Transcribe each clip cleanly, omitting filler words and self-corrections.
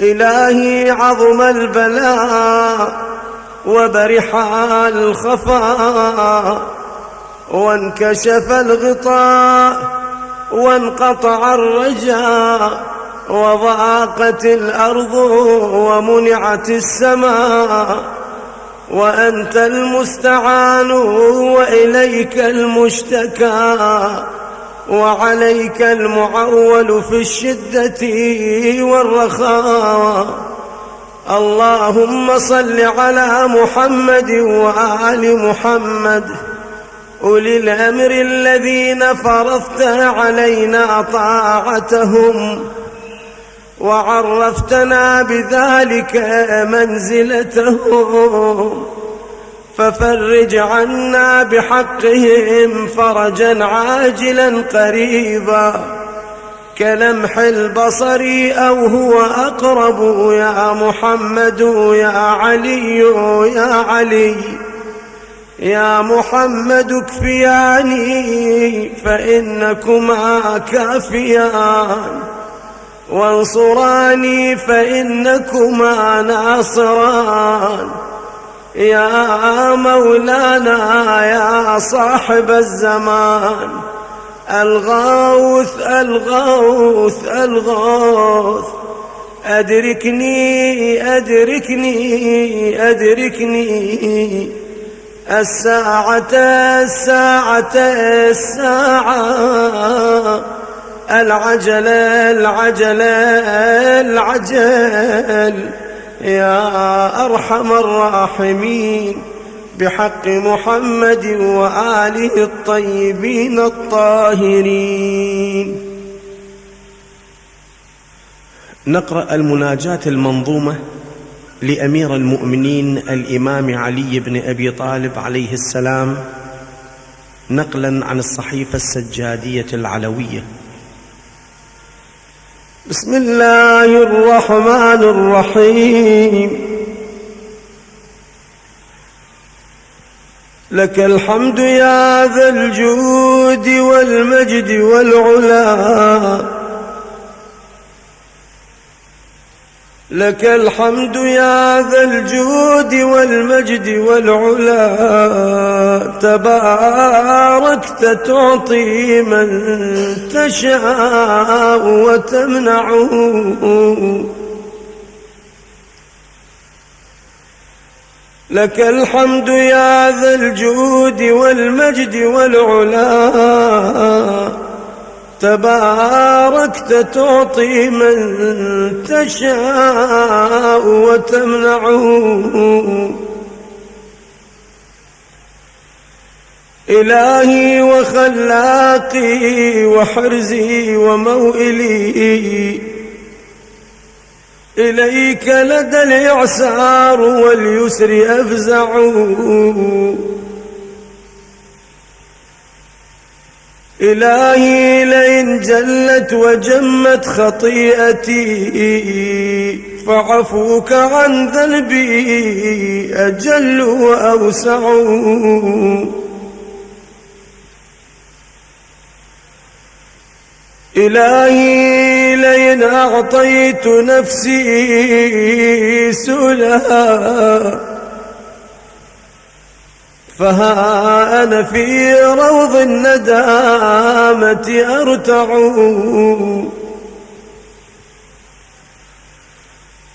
إلهي عظم البلاء وبرح الخفاء، وانكشف الغطاء وانقطع الرجاء، وضاقت الأرض ومنعت السماء، وأنت المستعان وإليك المشتكى، وعليك المعول في الشدة والرخاء. اللهم صل على محمد وآل محمد أولي الأمر الذين فرضت علينا طاعتهم وعرفتنا بذلك منزلتهم، ففرج عنا بحقهم فرجا عاجلا قريبا كلمح البصر أو هو أقرب. يا محمد يا علي يا علي يا محمد اكفياني فإنكما كافيان، وانصراني فإنكما ناصران. يا مولانا يا صاحب الزمان، الغوث الغوث الغوث، أدركني أدركني أدركني الساعة الساعة الساعة، العجل العجل العجل، يا أرحم الراحمين، بحق محمد وآله الطيبين الطاهرين. نقرأ المناجاة المنظومة لأمير المؤمنين الإمام علي بن أبي طالب عليه السلام، نقلا عن الصحيفة السجادية العلوية. بسم الله الرحمن الرحيم. لك الحمد يا ذا الجود والمجد والعلا، لك الحمد يا ذا الجود والمجد والعلا، تباركت تعطي من تشاء وتمنعه، لك الحمد يا ذا الجود والمجد والعلا، تباركت تعطي من تشاء وتمنعه. إلهي وخلاقي وحرزي وموئلي، إليك لدى الإعسار واليسر أفزع، إلهي لئن جلت وجمت خطيئتي، فعفوك عن ذنبي أجل وأوسع. إلهي لئن أعطيت نفسي سؤلها، فها أنا في روض الندامة أرتع.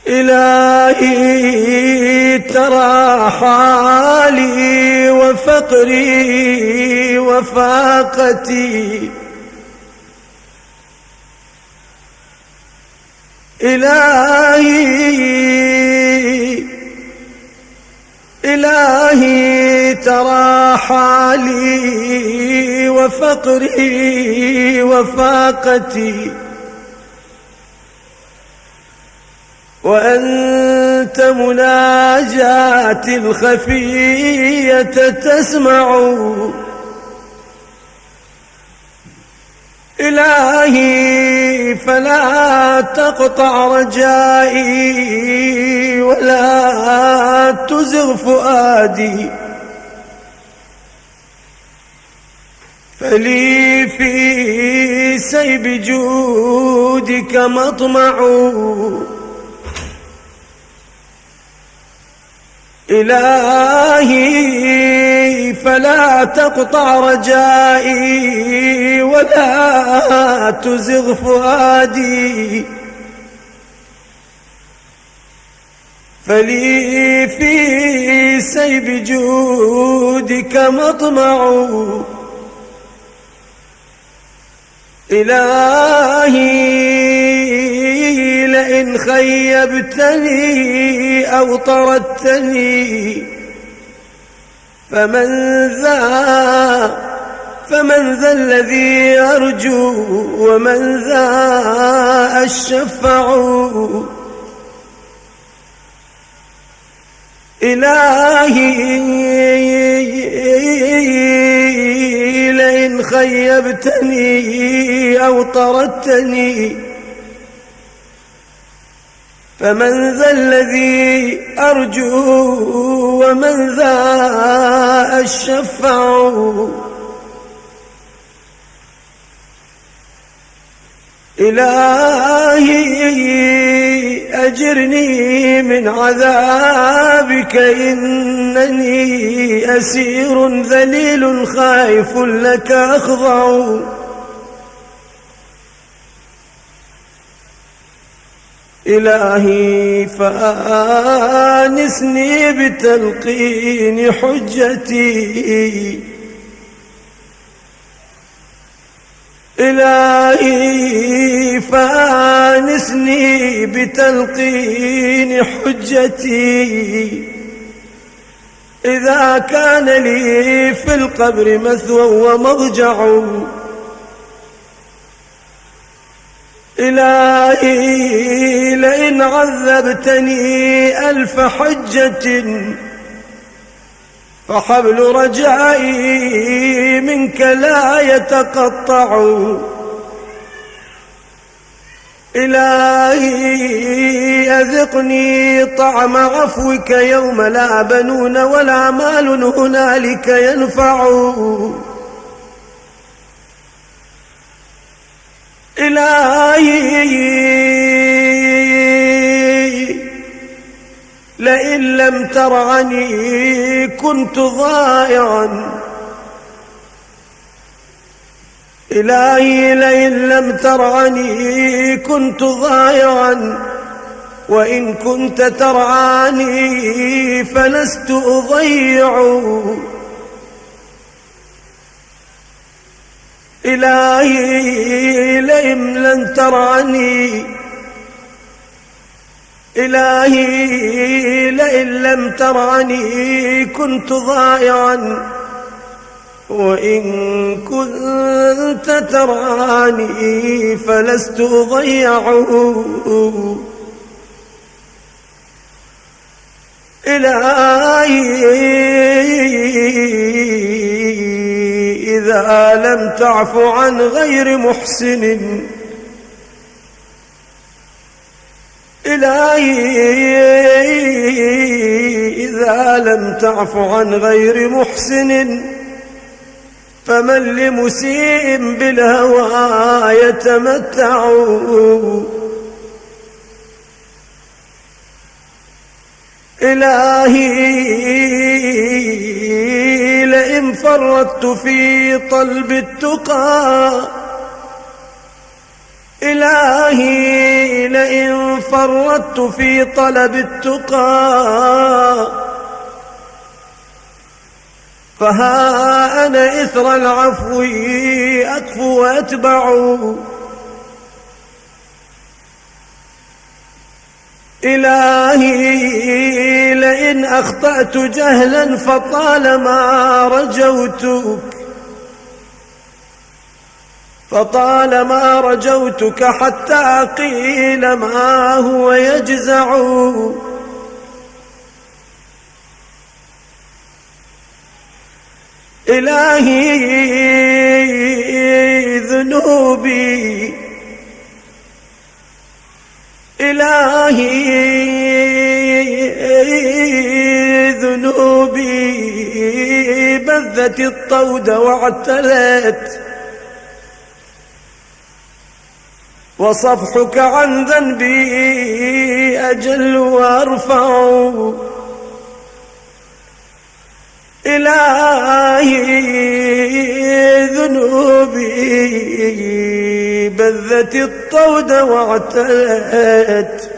إلهي ترى حالي وفقري وفاقتي، إلهي ترى حالي وفقري وفاقتي، وأنت مناجاتي الخفية تسمع. إلهي فلا تقطع رجائي ولا تزغ فؤادي، فلي في سيب جودك مطمع، إلهي فلا تقطع رجائي ولا تزغ فؤادي، فلي في سيب جودك مطمع. إلهي لئن خيبتني أو طردتني فمن ذا الذي أرجو ومن ذا الشفع. إلهي لئن خيبتني أو طردتني فمن ذا الذي أرجو ومن ذا الشفع. إلهي أجرني من عذابك إنني أسير ذليل خائف لك أخضع. إلهي فآنسني بتلقين حجتي. إلهي فآنسني بتلقين حجتي. إذا كان لي في القبر مثوى ومضجع، إلهي لئن عذبتني ألف حجة فحبل رجائي منك لا يتقطع. إلهي أذقني طعم عفوك يوم لا بنون ولا مال هنالك ينفع. إلهي لئن لم ترعني كنت ضائعا. إلهي لئن لم ترعني كنت ضائعا، وإن كنت ترعاني فلست أضيع. إلهي لئن لم ترعني، إلهي لئن لم ترعني كنت ضائعا، وإن كنت ترعني فلست أضيع. إلهي إذا لم تعف عن غير محسن، إلهي إذا لم تعف عن غير محسن فمن لمسيء بالهوى يتمتع. إلهي لئن فرطت في طلب التقى، إلهي لئن فرطت في طلب التقى فها أنا إثر العفو أكفو وأتبع. إلهي لئن أخطأت جهلا فطالما رجوتك حتى قيل ما هو يجزع. إلهي ذنوبي، إلهي ذنوبي بذت الطود واعتلت، وصفحك عن ذنبي أجل وأرفع. إلهي ذنوبي بذت الطود واعتلت،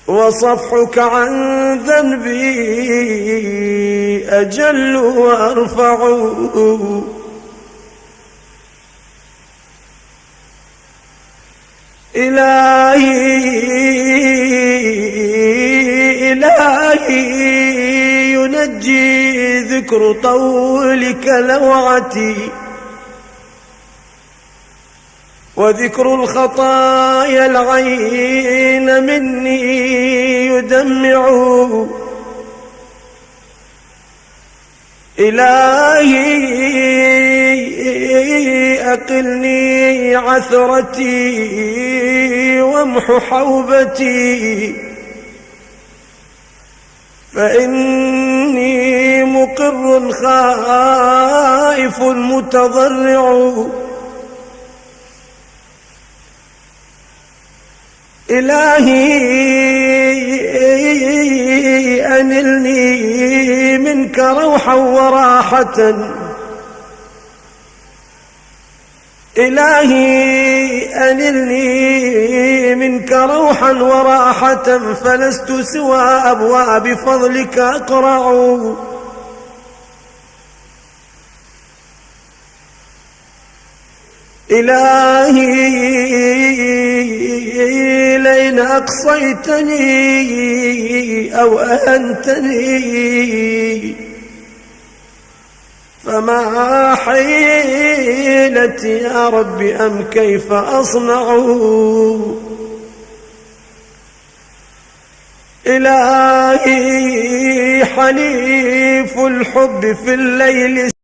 وصفحك عن ذنبي أجل وأرفع. إلهي ينجي ذكر طولك لوعتي، وذكر الخطايا العين مني يدمع. إلهي أقلني عثرتي وامح حوبتي، فإني مقر خائف متضرع. إلهي أنلني منك روحا وراحة، إلهي أنلني منك روحا وراحة، فلست سوى أبواب فضلك أقرع. إلهي لئن أقصيتني أو أهنتني فما حيلتي يا رب أم كيف أصنع. إلهي حليف الحب في الليل